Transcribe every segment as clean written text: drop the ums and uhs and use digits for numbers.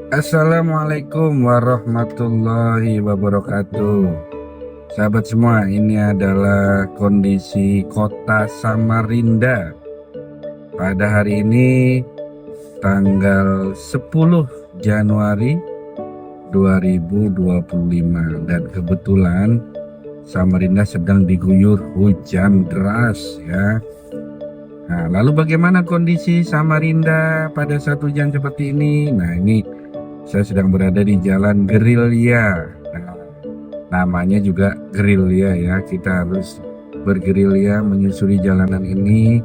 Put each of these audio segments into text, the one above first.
Assalamualaikum warahmatullahi wabarakatuh. Sahabat semua, ini adalah kondisi kota Samarinda pada hari ini tanggal 10 Januari 2025, dan kebetulan Samarinda sedang diguyur hujan deras ya. Nah, lalu bagaimana kondisi Samarinda pada saat hujan seperti ini? Nah, ini saya sedang berada di Jalan Gerilya. Nah, namanya juga gerilya ya. Kita harus bergerilya menyusuri jalanan ini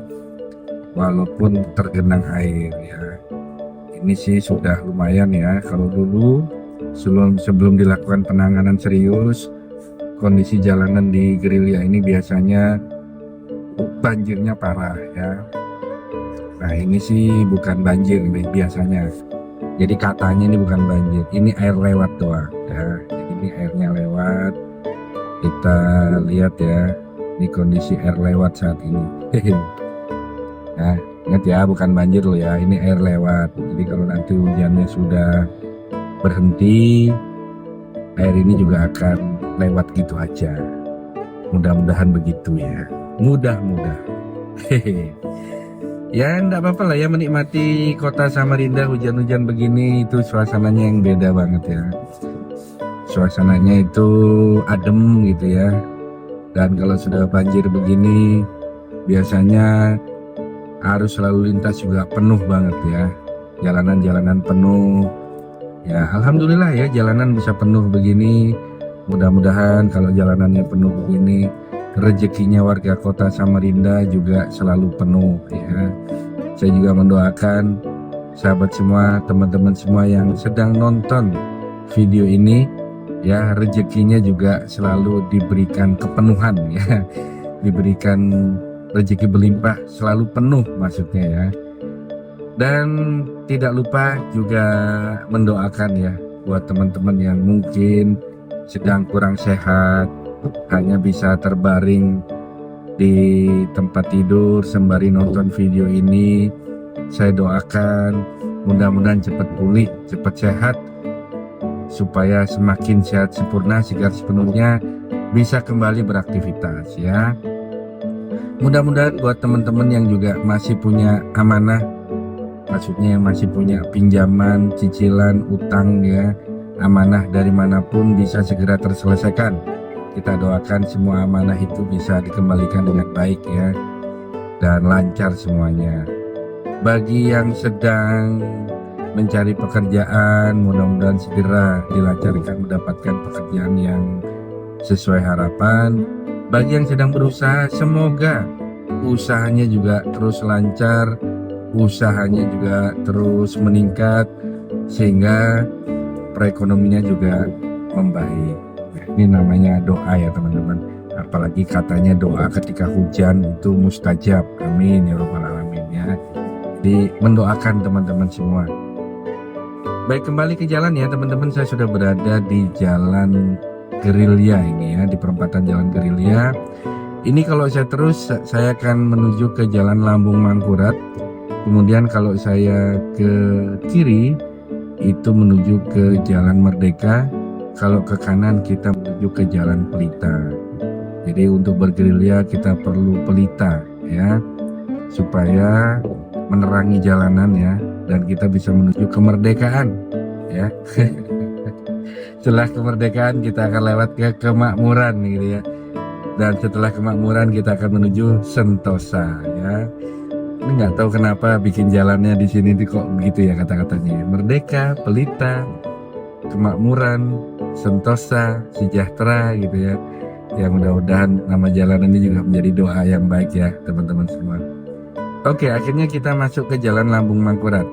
walaupun tergenang air ya. Ini sih sudah lumayan ya. Kalau dulu sebelum dilakukan penanganan serius, kondisi jalanan di gerilya ini biasanya banjirnya parah ya. Nah, ini sih bukan banjir nih biasanya. Jadi katanya ini bukan banjir, ini air lewat doang ya. Jadi ini airnya lewat. Kita lihat ya, ini kondisi air lewat saat ini. Nah, ingat ya, bukan banjir loh ya, ini air lewat. Jadi kalau nanti hujannya sudah berhenti, air ini juga akan lewat gitu aja. Mudah-mudahan begitu ya. Mudah-mudahan. Ya enggak apa-apa lah ya, menikmati kota Samarinda hujan-hujan begini, itu suasananya yang beda banget ya. Suasananya itu adem gitu ya. Dan kalau sudah banjir begini, biasanya arus lalu lintas juga penuh banget ya. Jalanan-jalanan penuh. Ya alhamdulillah ya, jalanan bisa penuh begini. Mudah-mudahan kalau jalanannya penuh begini, rezekinya warga kota Samarinda juga selalu penuh ya. Saya juga mendoakan sahabat semua, teman-teman semua yang sedang nonton video ini ya, rezekinya juga selalu diberikan kepenuhan ya. Diberikan rezeki berlimpah, selalu penuh maksudnya ya. Dan tidak lupa juga mendoakan ya buat teman-teman yang mungkin sedang kurang sehat, hanya bisa terbaring di tempat tidur sembari nonton video ini. Saya doakan mudah-mudahan cepat pulih, cepat sehat, supaya semakin sehat sempurna, segar sepenuhnya, bisa kembali beraktivitas ya. Mudah-mudahan buat teman-teman yang juga masih punya amanah, maksudnya yang masih punya pinjaman, cicilan, utang ya, amanah dari manapun bisa segera terselesaikan. Kita doakan semua amanah itu bisa dikembalikan dengan baik ya, dan lancar semuanya. Bagi yang sedang mencari pekerjaan, mudah-mudahan segera dilancarkan mendapatkan pekerjaan yang sesuai harapan. Bagi yang sedang berusaha, semoga usahanya juga terus lancar, usahanya juga terus meningkat, sehingga perekonomiannya juga membaik. Ini namanya doa ya teman-teman. Apalagi katanya doa ketika hujan itu mustajab. Amin ya robbal alamin ya. Jadi mendoakan teman-teman semua. Baik, kembali ke jalan ya teman-teman. Saya sudah berada di Jalan Gerilya ini ya, di perempatan Jalan Gerilya. Ini kalau saya terus, saya akan menuju ke Jalan Lambung Mangkurat. Kemudian kalau saya ke kiri itu menuju ke Jalan Merdeka. Kalau ke kanan kita menuju ke Jalan Pelita. Jadi untuk bergerilya kita perlu pelita ya, supaya menerangi jalanan ya, dan kita bisa menuju kemerdekaan ya. Setelah kemerdekaan kita akan lewat ke kemakmuran gitu ya, dan setelah kemakmuran kita akan menuju Sentosa ya. Ini nggak tahu kenapa bikin jalannya di sini kok begitu ya kata-katanya. Merdeka, Pelita, Kemakmuran, Sentosa, Sejahtera gitu ya. Ya mudah-mudahan nama jalanan ini juga menjadi doa yang baik ya teman-teman semua. Oke, akhirnya kita masuk ke Jalan Lambung Mangkurat.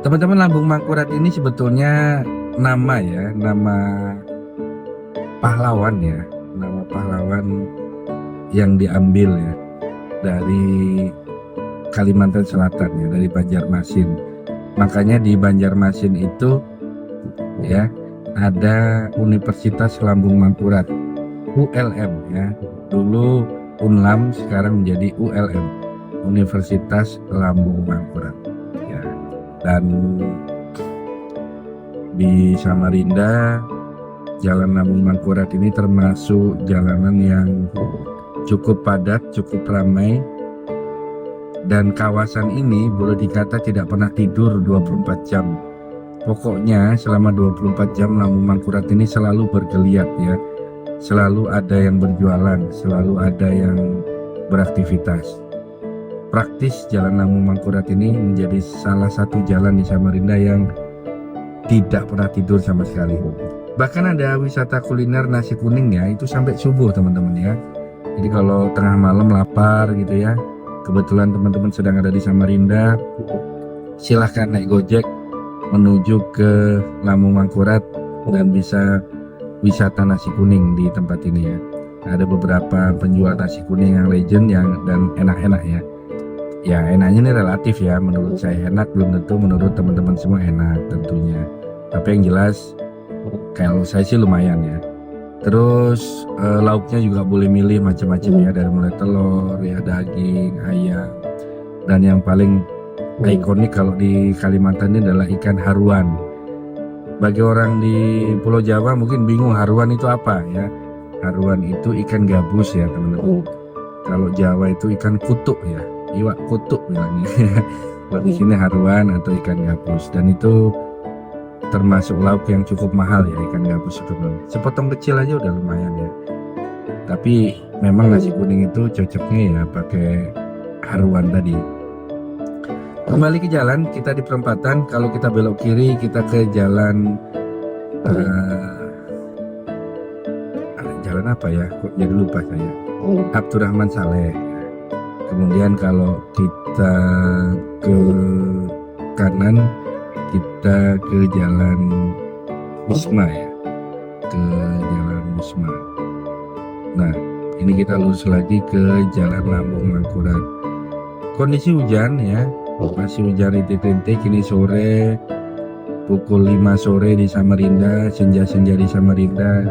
Teman-teman, Lambung Mangkurat ini sebetulnya nama ya, nama pahlawan ya, nama pahlawan yang diambil ya dari Kalimantan Selatan ya, dari Banjarmasin. Makanya di Banjarmasin itu ya ada Universitas Lambung Mangkurat, ULM ya. Dulu Unlam, sekarang menjadi ULM, Universitas Lambung Mangkurat ya. Dan Di Samarinda, Jalan Lambung Mangkurat ini termasuk jalanan yang cukup padat, cukup ramai, dan kawasan ini boleh dikata tidak pernah tidur 24 jam. Pokoknya selama 24 jam Lambung Mangkurat ini selalu bergeliat ya. Selalu ada yang berjualan, selalu ada yang beraktivitas. Praktis Jalan Lambung Mangkurat ini menjadi salah satu jalan di Samarinda yang tidak pernah tidur sama sekali. Bahkan ada wisata kuliner nasi kuning ya, itu sampai subuh teman-teman ya. Jadi kalau tengah malam lapar gitu ya, kebetulan teman-teman sedang ada di Samarinda, silahkan naik Gojek menuju ke Lambung Mangkurat dan bisa wisata nasi kuning di tempat ini ya. Ada beberapa penjual nasi kuning yang legend dan enak-enak ya. Ya enaknya ini relatif ya, menurut saya enak, belum tentu menurut teman-teman semua enak tentunya. Tapi yang jelas kalau saya sih lumayan ya. Terus lauknya juga boleh milih macam-macam ya, dari mulai telur ya, daging, ayam, dan yang paling ikonik kalau di Kalimantan ini adalah ikan haruan. Bagi orang di Pulau Jawa mungkin bingung haruan itu apa ya. Haruan itu ikan gabus ya teman-teman. Kalau Jawa itu ikan kutuk ya, iwak kutuk bilangnya. Kalau di sini haruan atau ikan gabus, dan itu termasuk lauk yang cukup mahal ya, ikan gabus itu. Sepotong kecil aja udah lumayan ya. Tapi memang nasi kuning itu cocoknya ya pakai haruan tadi. Kembali ke jalan, kita di perempatan. Kalau kita belok kiri kita ke jalan jalan apa ya? Kok jadi lupa saya. Abdurrahman Saleh. Kemudian kalau kita ke kanan kita ke jalan Wisma ya, ke jalan Wisma. Nah ini kita lurus lagi ke jalan Lambung Mangkurat. Kondisi hujan ya, masih hujan rintik-rintik. Ini sore pukul 5 sore di Samarinda, senja-senja di Samarinda.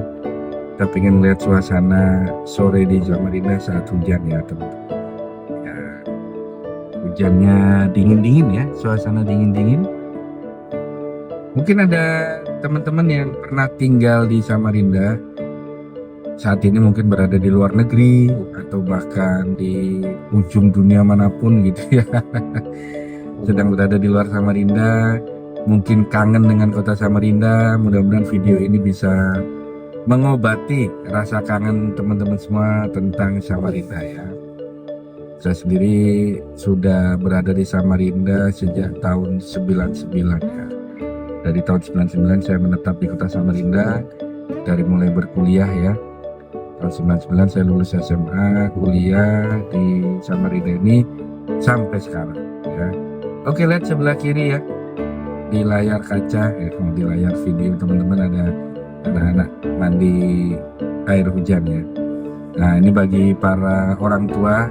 Kita pengen lihat suasana sore di Samarinda saat hujan ya teman-teman ya. Hujannya dingin-dingin ya, suasana dingin-dingin. Mungkin ada teman-teman yang pernah tinggal di Samarinda, saat ini mungkin berada di luar negeri atau bahkan di ujung dunia manapun gitu ya. Sedang berada di luar Samarinda, mungkin kangen dengan kota Samarinda. Mudah-mudahan video ini bisa mengobati rasa kangen teman-teman semua tentang Samarinda ya. Saya sendiri sudah berada di Samarinda sejak tahun 99 ya. Dari tahun 99 saya menetap di kota Samarinda, dari mulai berkuliah ya. Tahun 99 saya lulus SMA, kuliah di Samarinda ini sampai sekarang ya. Oke, lihat sebelah kiri ya, di layar kaca ya, di layar video teman-teman ada anak-anak mandi air hujan ya. Nah ini bagi para orang tua,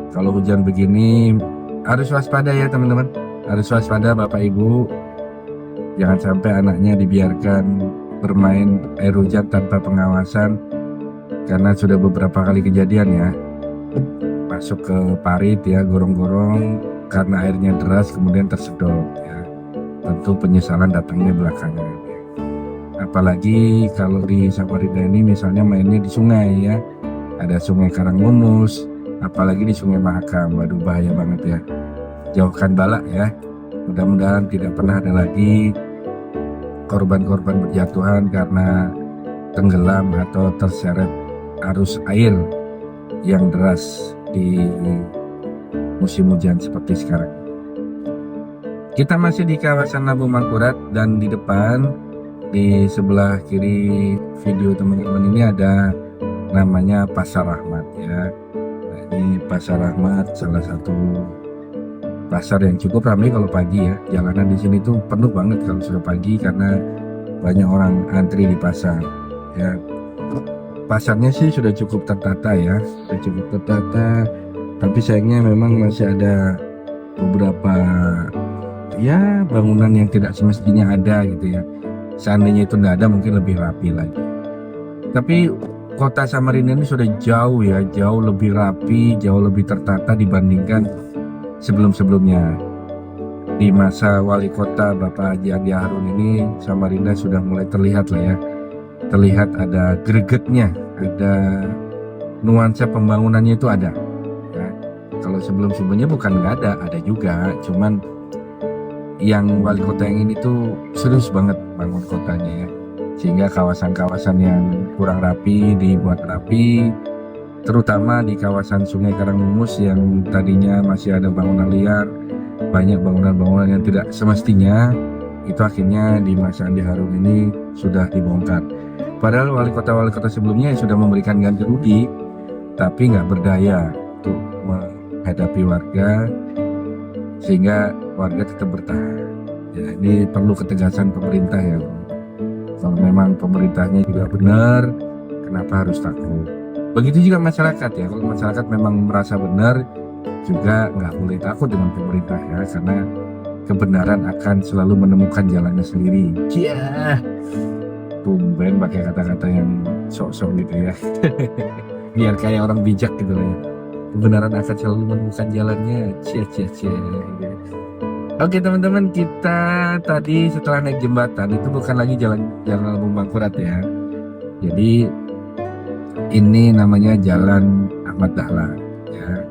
kalau hujan begini harus waspada ya teman-teman, harus waspada Bapak Ibu. Jangan sampai anaknya dibiarkan bermain air hujan tanpa pengawasan, karena sudah beberapa kali kejadian ya, masuk ke parit ya, gorong-gorong karena airnya deras kemudian tersedot ya. Tentu penyesalan datangnya belakangan ya. Apalagi kalau di Samarinda ini misalnya mainnya di sungai ya, ada Sungai Karangmumus, apalagi di Sungai Mahakam. Waduh bahaya banget ya, jauhkan balak ya. Mudah-mudahan tidak pernah ada lagi korban-korban berjatuhan karena tenggelam atau terseret arus air yang deras di musim hujan seperti sekarang. Kita masih di kawasan Lambung Mangkurat, dan di depan di sebelah kiri video teman-teman ini ada namanya Pasar Rahmat ya. Nah, ini Pasar Rahmat salah satu pasar yang cukup ramai kalau pagi ya. Jalanan di sini tuh penuh banget kalau sudah pagi karena banyak orang antri di pasar ya. Pasarnya sih sudah cukup tertata ya, sudah cukup tertata, tapi sayangnya memang masih ada beberapa ya bangunan yang tidak semestinya ada gitu ya. Seandainya itu tidak ada mungkin lebih rapi lagi. Tapi kota Samarinda ini sudah jauh ya, jauh lebih rapi, jauh lebih tertata dibandingkan sebelum-sebelumnya. di masa wali kota Bapak Haji Andi Harun ini Samarinda sudah mulai terlihat lah ya, terlihat ada gregetnya, ada nuansa pembangunannya itu ada ya. Kalau sebelum-sebelumnya bukan nggak ada juga, cuman yang wali kota yang ini tuh serius banget bangun kotanya ya, sehingga kawasan-kawasan yang kurang rapi dibuat rapi, terutama di kawasan Sungai Karangmumus yang tadinya masih ada bangunan liar, banyak bangunan-bangunan yang tidak semestinya, itu akhirnya di masa Andi Harun ini sudah dibongkar. Padahal wali kota sebelumnya sudah memberikan ganti rugi, tapi nggak berdaya untuk menghadapi warga, sehingga warga tetap bertahan. Ya, ini perlu ketegasan pemerintah ya. Kalau memang pemerintahnya juga benar, kenapa harus takut? Begitu juga masyarakat ya. Kalau masyarakat memang merasa benar, juga nggak boleh takut dengan pemerintah ya, karena kebenaran akan selalu menemukan jalannya sendiri. Cia, tumben pakai kata-kata yang sok-sok gitu ya. Biar kayak orang bijak gitu lah ya. Kebenaran akan selalu menemukan jalannya. Cia. Oke teman-teman, kita tadi setelah naik jembatan itu bukan lagi jalan Lambung Mangkurat ya. Jadi ini namanya Jalan Ahmad Dahlan ya.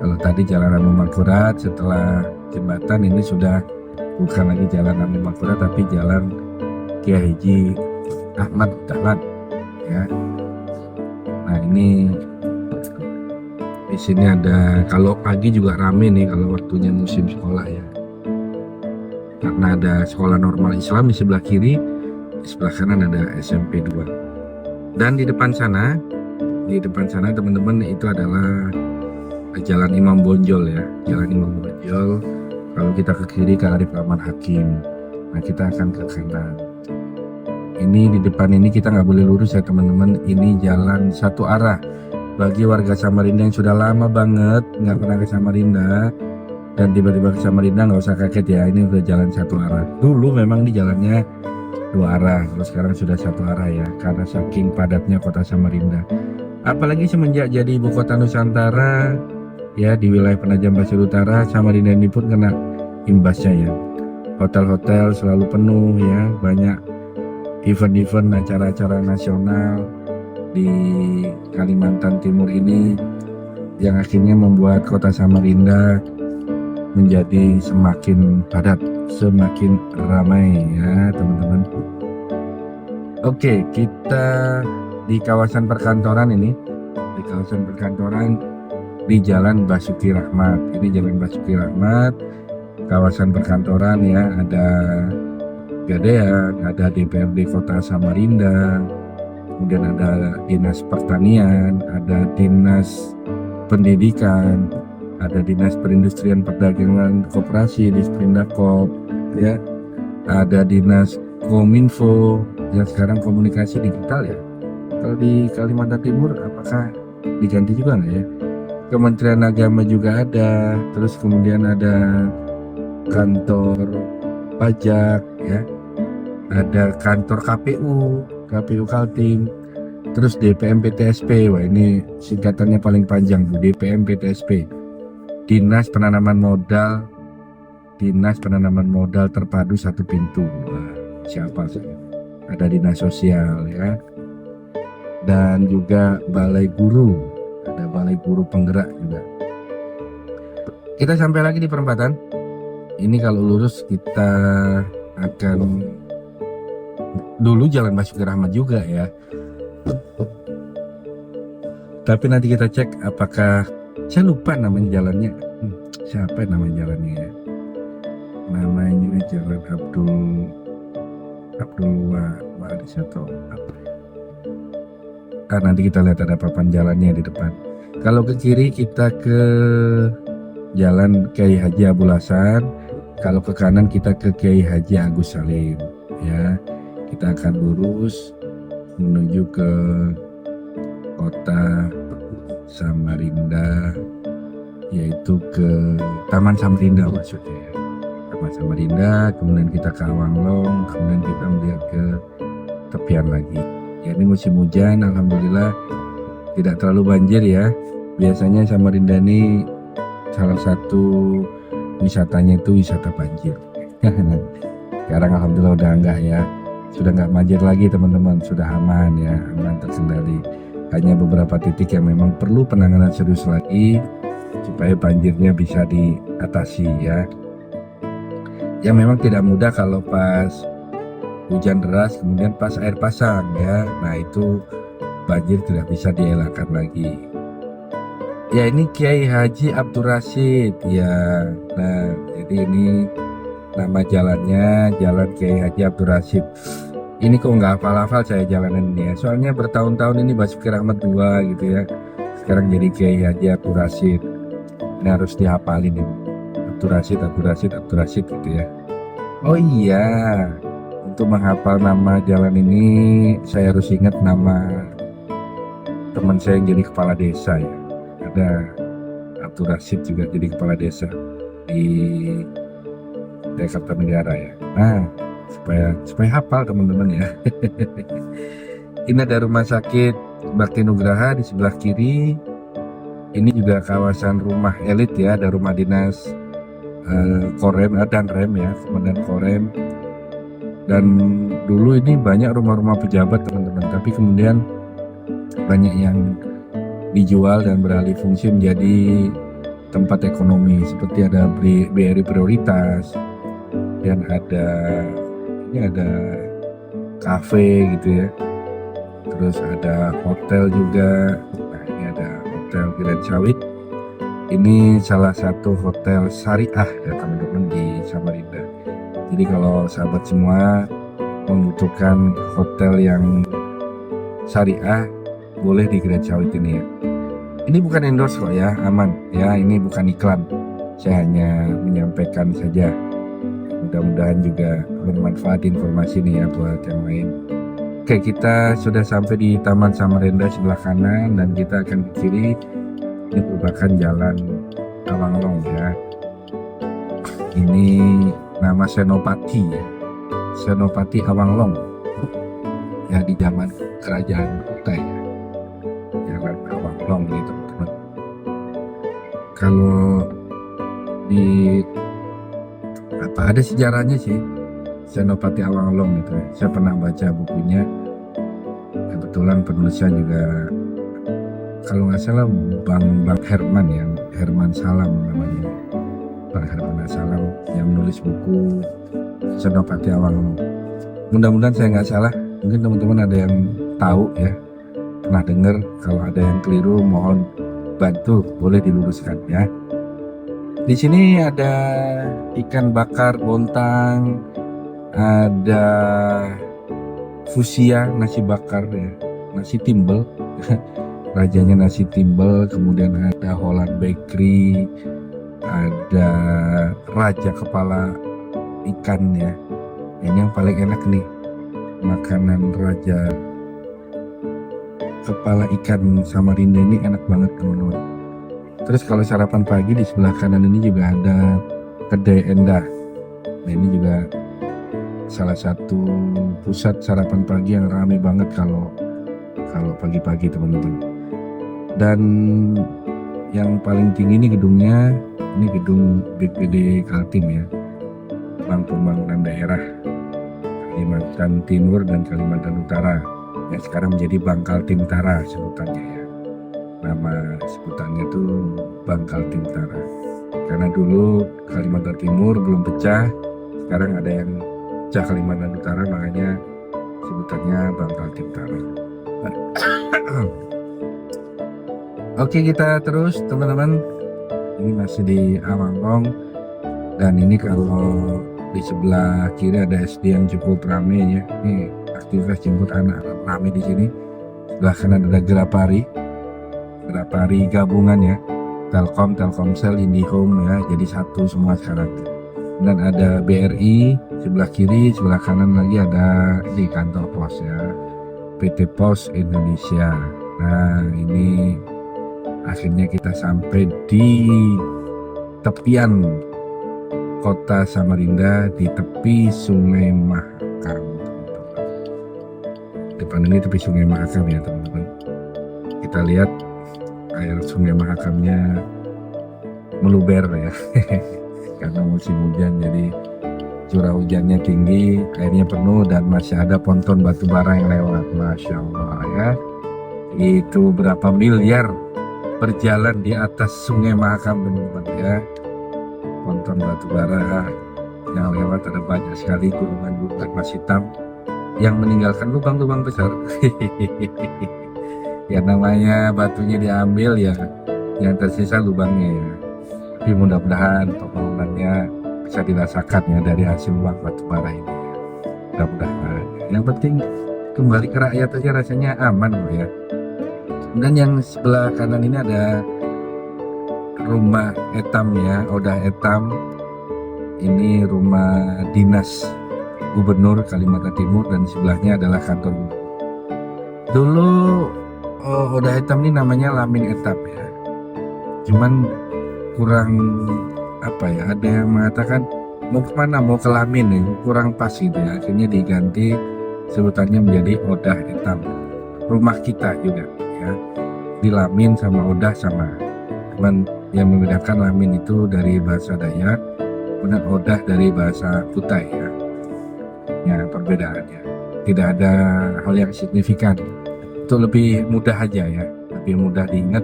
Kalau tadi Jalan Lambung Mangkurat, setelah jembatan ini sudah bukan lagi Jalan Lambung Mangkurat tapi Jalan Kiai Haji Ahmad Dahlan ya. Nah ini di sini ada, kalau pagi juga rame nih kalau waktunya musim sekolah ya, karena ada sekolah normal Islam di sebelah kiri, di sebelah kanan ada SMP 2, dan di depan sana teman-teman itu adalah Jalan Imam Bonjol ya, Jalan Imam Bonjol. Kalau kita ke kiri ke Arif Rahman Hakim, nah kita akan ke kanan. Ini di depan ini kita nggak boleh lurus ya teman-teman, ini jalan satu arah. Bagi warga Samarinda yang sudah lama banget nggak pernah ke Samarinda dan tiba-tiba ke Samarinda, nggak usah kaget ya, ini udah jalan satu arah. Dulu memang di jalannya dua arah, kalau sekarang sudah satu arah ya, karena saking padatnya kota Samarinda. Apalagi semenjak jadi ibu kota Nusantara ya, di wilayah Penajam Pasir Utara, Samarinda ini pun kena imbasnya ya. Hotel-hotel selalu penuh ya, banyak event-event, acara-acara nasional di Kalimantan Timur ini yang akhirnya membuat kota Samarinda menjadi semakin padat, semakin ramai ya teman-teman. Oke, kita di kawasan perkantoran ini, di Jalan Basuki Rahmat. Ini Jalan Basuki Rahmat, kawasan perkantoran ya, ada Gadean, ada DPRD Kota Samarinda, kemudian ada Dinas Pertanian, ada Dinas Pendidikan, ada Dinas Perindustrian Perdagangan Koperasi di Sprindakop ya, ada Dinas Kominfo yang sekarang komunikasi digital ya. Kalau di Kalimantan Timur apakah diganti juga nggak ya? Kementerian Agama juga ada, terus kemudian ada kantor pajak ya, ada kantor KPU Kaltim, terus DPM PTSP. Wah ini singkatannya paling panjang tuh, DPM PTSP, Dinas Penanaman Modal Terpadu Satu Pintu. Wah, siapa sih? Ada Dinas Sosial ya, dan juga Balai Guru, ada Balai Guru Penggerak juga. Kita sampai lagi di perempatan ini, kalau lurus kita akan dulu Jalan Basuki Rahmat juga ya, tapi nanti kita cek apakah, saya lupa namanya jalannya, siapa nama jalannya ya, namanya Jalan Abdul Waris atau apa ya. Nanti kita lihat ada papan jalannya di depan. Kalau ke kiri kita ke Jalan Kiai Haji Abul Hasan, kalau ke kanan kita ke Kiai Haji Agus Salim ya. Kita akan lurus menuju ke kota Samarinda, yaitu ke Taman Samarinda maksudnya ya. Taman Samarinda, kemudian kita ke Awanglong, kemudian kita melihat ke tepian lagi ya. Ini musim hujan, alhamdulillah tidak terlalu banjir ya. Biasanya Samarinda ini salah satu wisatanya itu wisata banjir. Sekarang alhamdulillah udah enggak ya, sudah enggak banjir lagi teman-teman, sudah aman ya, aman terkendali. Hanya beberapa titik yang memang perlu penanganan serius lagi supaya banjirnya bisa diatasi ya. Ya memang tidak mudah kalau pas hujan deras kemudian pas air pasang ya. Nah itu banjir tidak bisa dielakkan lagi. Ya ini Kiai Haji Abdul Rashid ya. Nah jadi ini nama jalannya, Jalan Kiai Haji Abdul Rashid. Ini kok nggak hafal-hafal saya jalanan ini ya. Soalnya bertahun-tahun ini Basuki Rahmat 2 gitu ya. Sekarang jadi Kiai Haji Abdul Rashid. Ini harus dihafalin ini. Abdul Rashid gitu ya. Oh iya, untuk menghafal nama jalan ini saya harus ingat nama teman saya yang jadi kepala desa ya. Ada Abdul Rashid juga jadi kepala desa di Kertanegara ya. Nah, supaya hafal teman-teman ya. Ini ada rumah sakit Bakti Nugraha di sebelah kiri. Ini juga kawasan rumah elit ya, ada rumah dinas Korem dan Rem ya, Komandan Korem. Dan dulu ini banyak rumah-rumah pejabat teman-teman, tapi kemudian banyak yang dijual dan beralih fungsi menjadi tempat ekonomi, seperti ada BRI Prioritas dan ini ada kafe gitu ya, terus ada hotel juga. Nah ini ada hotel Grand Sawit, ini salah satu hotel syariah ya teman-teman di Samarinda. Jadi kalau sahabat semua membutuhkan hotel yang syariah, boleh di Grand Sawit ini ya. Ini bukan endorse kok ya, aman ya, ini bukan iklan, saya hanya menyampaikan saja. Mudah-mudahan juga bermanfaat informasi ini ya buat yang lain. Oke, kita sudah sampai di Taman Samarinda sebelah kanan dan kita akan ke kiri. Ini merupakan jalan Awanglong ya. Ini nama Senopati ya, Senopati Awanglong ya, di zaman kerajaan Kutai ya. Jalan Awanglong nih teman-teman. Kalau di ada sejarahnya sih Senopati Awanglong gitu ya. Saya pernah baca bukunya, kebetulan penulisnya juga kalau nggak salah Bang Herman ya, Herman Salam namanya, Bang Herman Salam yang menulis buku Senopati Awanglong. Mudah-mudahan saya nggak salah, mungkin teman-teman ada yang tahu ya, pernah dengar. Kalau ada yang keliru mohon bantu, boleh diluruskan ya. Di sini ada ikan bakar bontang, ada fusia nasi bakar ya, nasi timbel, rajanya nasi timbel, kemudian ada Holland Bakery, ada raja kepala ikan ya. Ini yang paling enak nih, makanan raja kepala ikan Samarinda ini enak banget teman-teman. Terus kalau sarapan pagi di sebelah kanan ini juga ada kedai Endah. Nah ini juga salah satu pusat sarapan pagi yang ramai banget kalau pagi-pagi teman-teman. Dan yang paling tinggi ini gedungnya, ini gedung BPD Kaltim ya, Bank Pembangunan Daerah Kalimantan Timur dan Kalimantan Utara. Ya sekarang menjadi Bank Kaltimtara sebutannya ya. Nama sebutannya itu Bank Kaltimtara. Karena dulu Kalimantan Timur belum pecah, sekarang ada yang pecah Kalimantan Utara, makanya sebutannya Bank Kaltimtara. Oke, kita terus teman-teman. Ini masih di Awanglong dan ini kalau di sebelah kiri ada SD yang cukup ramai ya. Ini aktivitas jemput anak ramai di sini. Sebelah kanan ada Grapari gabungan ya, Telkomsel, IndiHome ya, jadi satu semua sekarang. Dan ada BRI sebelah kiri, sebelah kanan lagi ada di kantor pos ya, PT Pos Indonesia. Nah ini akhirnya kita sampai di tepian kota Samarinda, di tepi Sungai Mahakam. Depan ini tepi Sungai Mahakam ya teman-teman. Kita lihat air Sungai Mahakamnya meluber ya. karena musim hujan, jadi curah hujannya tinggi, airnya penuh dan masih ada ponton batu bara yang lewat. Masya Allah ya, itu berapa miliar berjalan di atas Sungai Mahakam teman-teman ya. Ponton batu bara yang lewat, ada banyak sekali gunungan-gunungan emas hitam yang meninggalkan lubang-lubang besar. Ya namanya batunya diambil ya, yang tersisa lubangnya ya. Tapi mudah-mudahan pembangunannya bisa dirasakan ya dari hasil uang batu bara ini ya. Mudah-mudahan. Yang penting kembali ke rakyat aja, rasanya aman loh ya. Dan yang sebelah kanan ini ada rumah Etam ya, Odah Etam. Ini rumah dinas Gubernur Kalimantan Timur dan sebelahnya adalah kantor gubernur. Dulu Odah Etam ini namanya Lamin Etam ya. Cuman kurang apa ya, ada yang mengatakan mau kemana, mau ke Lamin ya, kurang pas gitu ya. Akhirnya diganti sebutannya menjadi Odah Etam. Rumah kita juga ya, di Lamin sama Odah sama, cuman yang membedakan Lamin itu dari bahasa Dayak, kemudian Odah dari bahasa Kutai ya. Ya perbedaannya tidak ada hal yang signifikan, itu lebih mudah aja ya, lebih mudah diingat,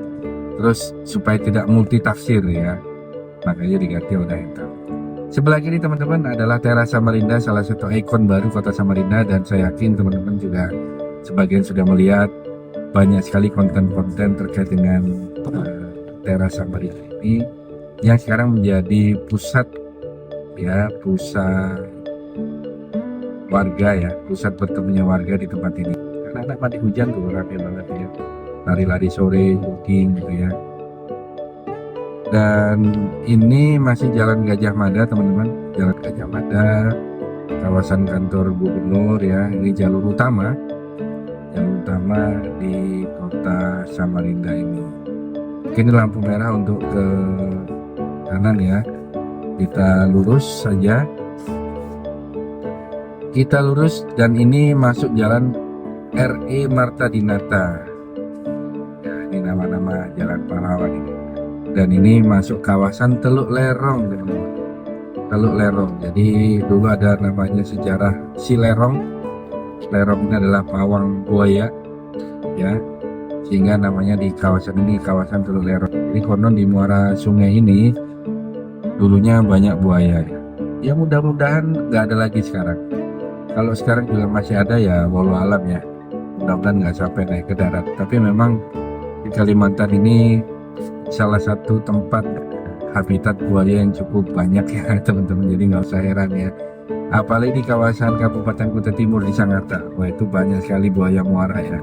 terus supaya tidak multi tafsir ya, makanya diganti Odah Etam. Sebelah kiri teman-teman adalah Teras Samarinda, salah satu ikon baru kota Samarinda, dan saya yakin teman-teman juga sebagian sudah melihat banyak sekali konten-konten terkait dengan Teras Samarinda ini yang sekarang menjadi pusat ya, pusat warga ya, pusat bertemunya warga di tempat ini. Karena anak mandi hujan tuh rame banget ya, lari-lari sore, jogging gitu ya. Dan ini masih Jalan Gajah Mada teman-teman, Jalan Gajah Mada, kawasan kantor gubernur ya. Ini jalur utama di kota Samarinda ini. Ini lampu merah untuk ke kanan ya, kita lurus saja, kita lurus, dan ini masuk jalan RE Marta Dinata ya, ini nama-nama jalan pahlawan ini. Dan ini masuk kawasan Teluk Lerong teman-teman, Teluk Lerong. Jadi dulu ada namanya sejarah si Lerong. Lerong ini adalah pawang buaya ya, sehingga namanya di kawasan ini kawasan Teluk Lerong. Jadi konon di muara sungai ini dulunya banyak buaya ya. Ya mudah-mudahan nggak ada lagi sekarang. Kalau sekarang juga masih ada ya walau alam ya, mudah-mudahan nggak sampai naik ke darat. Tapi memang di Kalimantan ini salah satu tempat habitat buaya yang cukup banyak ya teman-teman, jadi nggak usah heran ya. Apalagi di kawasan Kabupaten Kutai Timur di Sangatta, wah itu banyak sekali buaya muara ya,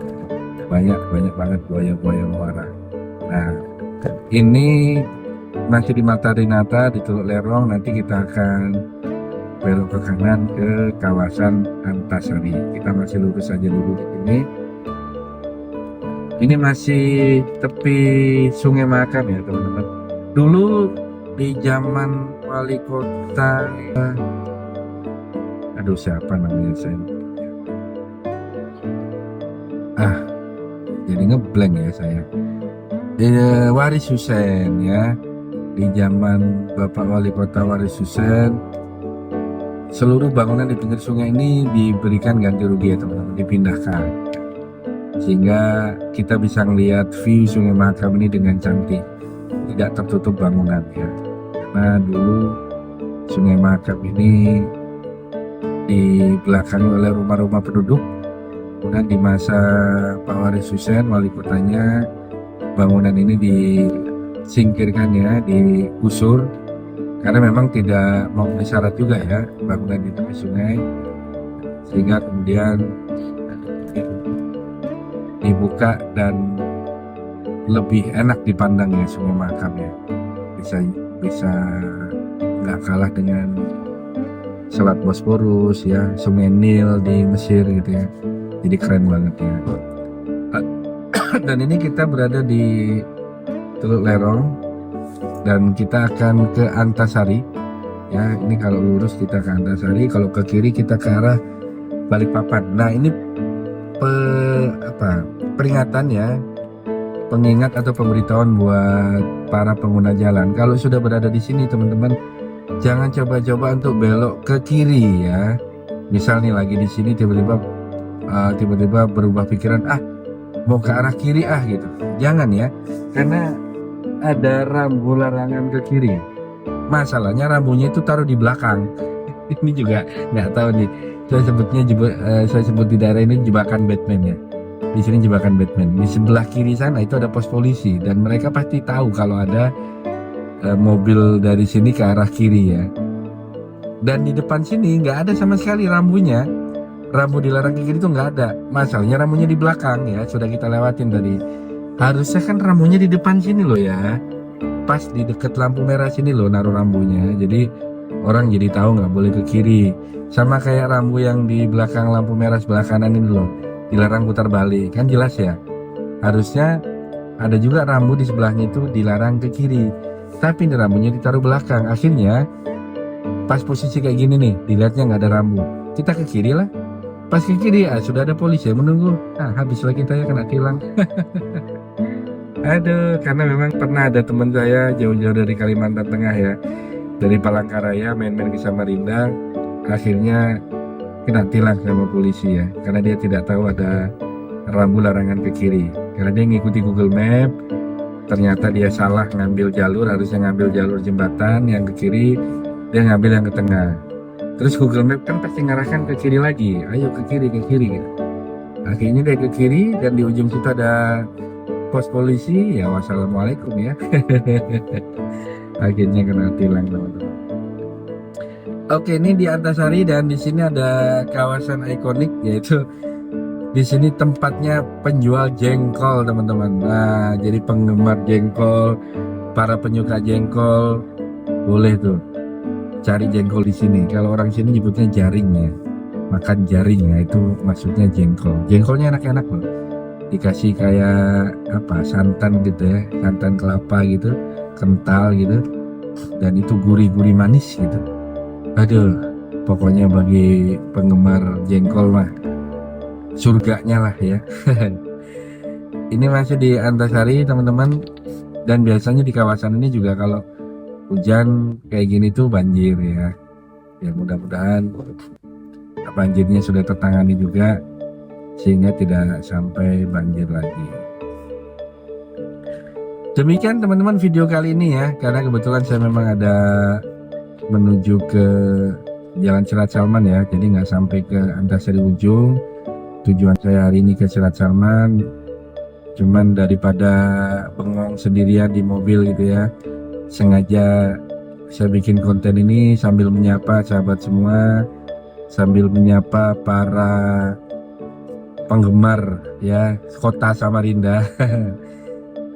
banyak banget buaya muara. Nah ini masih di Marta Dinata di Teluk Lerong, nanti kita akan belok ke kanan ke kawasan Antasari. Kita masih lurus saja dulu di sini. Ini masih tepi Sungai Mahakam ya teman-teman. Dulu di zaman wali kota, aduh siapa namanya saya, jadi ngeblank ya saya. Waris Hussein ya, di zaman Bapak Wali Kota Waris Hussein, seluruh bangunan di pinggir sungai ini diberikan ganti rugi ya teman-teman, dipindahkan, sehingga kita bisa melihat view Sungai Mahakam ini dengan cantik, tidak tertutup bangunan ya. Karena dulu Sungai Mahakam ini dibelakangi oleh rumah-rumah penduduk. Kemudian di masa Pak Waris Hussein wali kotanya, bangunan ini disingkirkan ya, digusur, karena memang tidak memenuhi syarat juga ya bangunan di tepi sungai, sehingga kemudian dibuka dan lebih enak dipandang ya Sungai Mahakam ya, bisa nggak kalah dengan Selat Bosporus ya, Sungai Nil di Mesir gitu ya, jadi keren banget ya. Dan ini kita berada di Teluk Lerong dan kita akan ke Antasari ya. Ini kalau lurus kita ke Antasari, kalau ke kiri kita ke arah Balikpapan. Nah ini peringatan ya, pengingat atau pemberitahuan buat para pengguna jalan. Kalau sudah berada di sini teman-teman, Jangan coba-coba untuk belok ke kiri ya. Misal nih lagi di sini tiba-tiba berubah pikiran, mau ke arah kiri gitu. Jangan ya, karena ada rambu larangan ke kiri. Masalahnya rambunya itu taruh di belakang. Ini juga nggak tahu nih. Saya sebut di daerah ini jebakan Batman ya. Di sini jebakan Batman. Di sebelah kiri sana itu ada pos polisi dan mereka pasti tahu kalau ada mobil dari sini ke arah kiri ya. Dan di depan sini nggak ada sama sekali rambunya. Rambu dilarang ke kiri itu nggak ada. Masalahnya rambunya di belakang ya. Sudah kita lewatin tadi. Harusnya kan rambunya di depan sini loh ya. Pas di deket lampu merah sini loh naruh rambunya. Jadi orang jadi tahu nggak boleh ke kiri. Sama kayak rambu yang di belakang lampu merah sebelah kanan ini loh, dilarang putar balik. Kan jelas ya. Harusnya ada juga rambu di sebelahnya itu dilarang ke kiri. Tapi ini rambunya ditaruh belakang. Akhirnya pas posisi kayak gini nih, dilihatnya nggak ada rambu. Kita ke kiri lah. Pas ke kiri sudah ada polisi yang menunggu. Habislah kita ya kena tilang. Aduh, karena memang pernah ada teman saya jauh-jauh dari Kalimantan Tengah ya, dari Palangkaraya main-main ke Samarinda, akhirnya kena tilang sama polisi ya, karena dia tidak tahu ada rambu larangan ke kiri. Karena dia ngikuti Google Map, ternyata dia salah ngambil jalur, harusnya ngambil jalur jembatan yang ke kiri, dia ngambil yang ke tengah. Terus Google Map kan pasti ngarahkan ke kiri lagi, ayo ke kiri gitu. Akhirnya dia ke kiri dan di ujung situ ada pos polisi ya, wassalamualaikum ya. Akhirnya kena tilang teman-teman. Oke, ini di Antasari dan di sini ada kawasan ikonik, yaitu di sini tempatnya penjual jengkol teman-teman. Nah, jadi penggemar jengkol, para penyuka jengkol boleh tuh cari jengkol di sini. Kalau orang sini nyebutnya jaring ya, makan jaring ya, itu maksudnya jengkol. Jengkolnya enak-enak loh, dikasih kayak santan gitu ya, santan kelapa gitu, kental gitu, dan itu gurih-gurih manis gitu. Aduh, pokoknya bagi penggemar jengkol mah surganya lah ya. Ini masih di Antasari teman-teman, dan biasanya di kawasan ini juga kalau hujan kayak gini tuh banjir ya. Ya mudah-mudahan banjirnya sudah tertangani juga sehingga tidak sampai banjir lagi. Demikian teman-teman video kali ini ya, karena kebetulan saya memang ada menuju ke Jalan Selat Salman ya, jadi nggak sampai ke Antasari ujung. Tujuan saya hari ini ke Selat Salman, cuman daripada bengong sendirian di mobil gitu ya, sengaja saya bikin konten ini sambil menyapa sahabat semua, sambil menyapa para penggemar ya kota Samarinda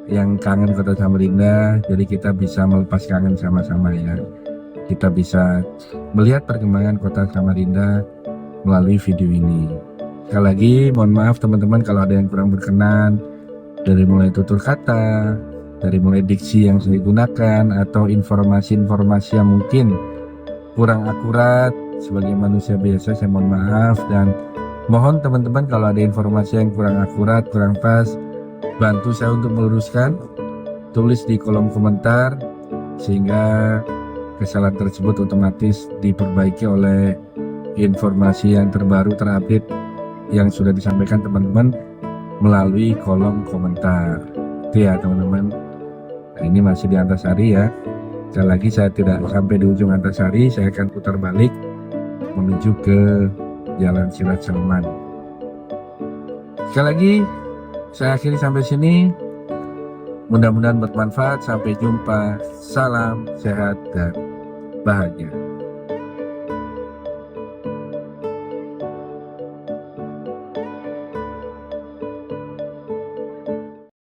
yang kangen kota Samarinda. Jadi kita bisa melepas kangen sama-sama ya, kita bisa melihat perkembangan kota Samarinda melalui video ini. Sekali lagi mohon maaf teman-teman kalau ada yang kurang berkenan, dari mulai tutur kata, dari mulai diksi yang saya gunakan, atau informasi-informasi yang mungkin kurang akurat. Sebagai manusia biasa saya mohon maaf, dan mohon teman-teman kalau ada informasi yang kurang akurat, kurang pas, bantu saya untuk meluruskan, tulis di kolom komentar sehingga kesalahan tersebut otomatis diperbaiki oleh informasi yang terbaru terupdate yang sudah disampaikan teman-teman melalui kolom komentar. Itu ya teman-teman. Nah, ini masih di Antasari ya. Sekali lagi saya tidak sampai di ujung Antasari, saya akan putar balik menuju ke Jalan Selat Salman. Sekali lagi saya akhiri sampai sini. Mudah-mudahan bermanfaat. Sampai jumpa. Salam sehat dan bahagia.